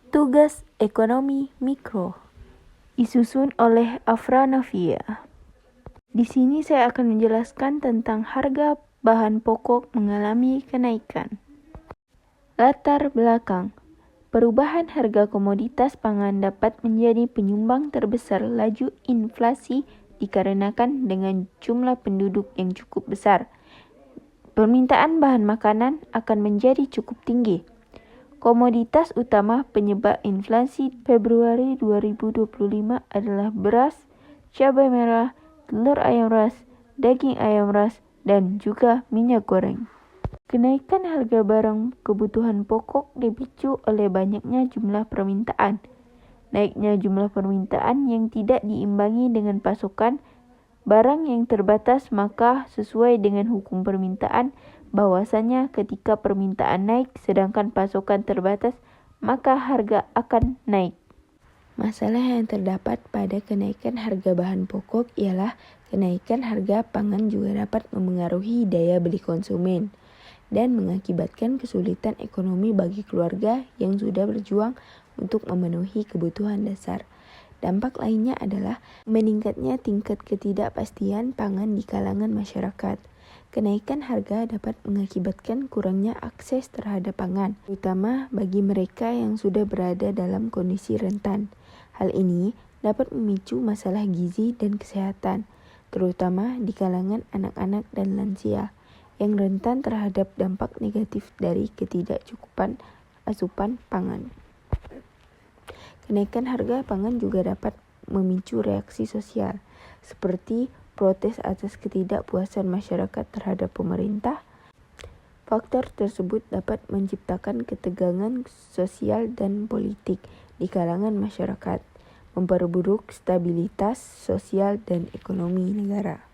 Tugas Ekonomi Mikro disusun oleh Afra Novia. Di sini saya akan menjelaskan tentang harga bahan pokok mengalami kenaikan. Latar belakang. Perubahan harga komoditas pangan dapat menjadi penyumbang terbesar laju inflasi dikarenakan dengan jumlah penduduk yang cukup besar. Permintaan bahan makanan akan menjadi cukup tinggi. Komoditas utama penyebab inflasi Februari 2025 adalah beras, cabai merah, telur ayam ras, daging ayam ras, dan juga minyak goreng. Kenaikan harga barang kebutuhan pokok dipicu oleh banyaknya jumlah permintaan. Naiknya jumlah permintaan yang tidak diimbangi dengan pasokan barang yang terbatas, maka sesuai dengan hukum permintaan bahwasanya ketika permintaan naik sedangkan pasokan terbatas, maka harga akan naik. Masalah yang terdapat pada kenaikan harga bahan pokok ialah kenaikan harga pangan juga dapat memengaruhi daya beli konsumen dan mengakibatkan kesulitan ekonomi bagi keluarga yang sudah berjuang untuk memenuhi kebutuhan dasar. Dampak lainnya adalah meningkatnya tingkat ketidakpastian pangan di kalangan masyarakat. Kenaikan harga dapat mengakibatkan kurangnya akses terhadap pangan, terutama bagi mereka yang sudah berada dalam kondisi rentan. Hal ini dapat memicu masalah gizi dan kesehatan, terutama di kalangan anak-anak dan lansia, yang rentan terhadap dampak negatif dari ketidakcukupan asupan pangan. Kenaikan harga pangan juga dapat memicu reaksi sosial, seperti protes atas ketidakpuasan masyarakat terhadap pemerintah. Faktor tersebut dapat menciptakan ketegangan sosial dan politik di kalangan masyarakat, memperburuk stabilitas sosial dan ekonomi negara.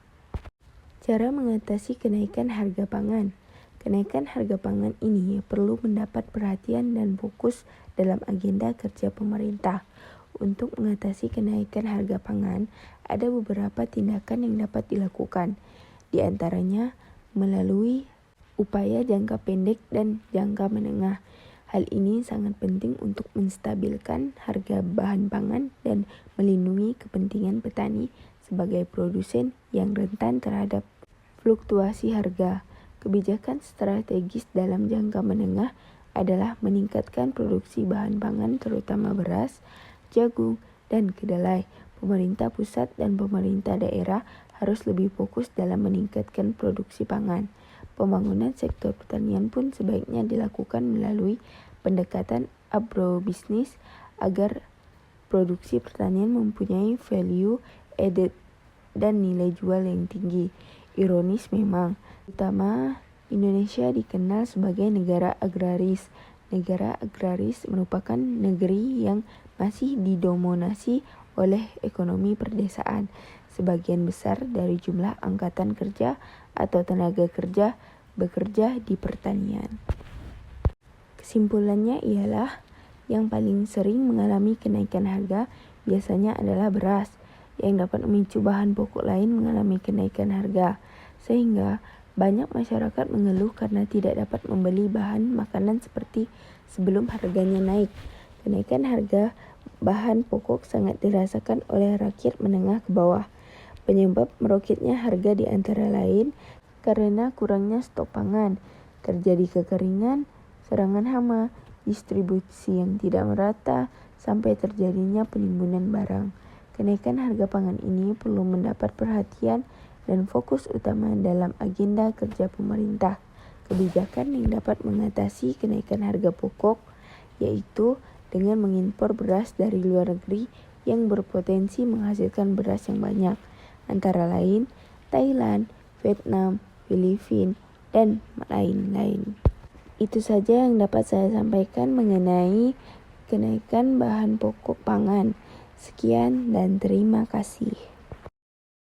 Cara mengatasi kenaikan harga pangan. Kenaikan harga pangan ini perlu mendapat perhatian dan fokus dalam agenda kerja pemerintah. Untuk mengatasi kenaikan harga pangan, ada beberapa tindakan yang dapat dilakukan, di antaranya melalui upaya jangka pendek dan jangka menengah. Hal ini sangat penting untuk menstabilkan harga bahan pangan dan melindungi kepentingan petani sebagai produsen yang rentan terhadap fluktuasi harga. Kebijakan strategis dalam jangka menengah adalah meningkatkan produksi bahan pangan terutama beras, jagung, dan kedelai. Pemerintah pusat dan pemerintah daerah harus lebih fokus dalam meningkatkan produksi pangan. Pembangunan sektor pertanian pun sebaiknya dilakukan melalui pendekatan agrobisnis agar produksi pertanian mempunyai value added dan nilai jual yang tinggi. Ironis memang, terutama Indonesia dikenal sebagai negara agraris. Negara agraris merupakan negeri yang masih didominasi oleh ekonomi perdesaan. Sebagian besar dari jumlah angkatan kerja atau tenaga kerja bekerja di pertanian. Kesimpulannya ialah yang paling sering mengalami kenaikan harga biasanya adalah beras, yang dapat memicu bahan pokok lain mengalami kenaikan harga, sehingga banyak masyarakat mengeluh karena tidak dapat membeli bahan makanan seperti sebelum harganya naik. Kenaikan harga bahan pokok sangat dirasakan oleh rakyat menengah ke bawah. Penyebab meroketnya harga di antara lain karena kurangnya stok pangan, terjadi kekeringan, serangan hama, distribusi yang tidak merata, sampai terjadinya penimbunan barang. Kenaikan harga pangan ini perlu mendapat perhatian dan fokus utama dalam agenda kerja pemerintah. Kebijakan yang dapat mengatasi kenaikan harga pokok yaitu dengan mengimpor beras dari luar negeri yang berpotensi menghasilkan beras yang banyak, antara lain Thailand, Vietnam, Filipina, dan lain-lain. Itu saja yang dapat saya sampaikan mengenai kenaikan bahan pokok pangan. Sekian dan terima kasih.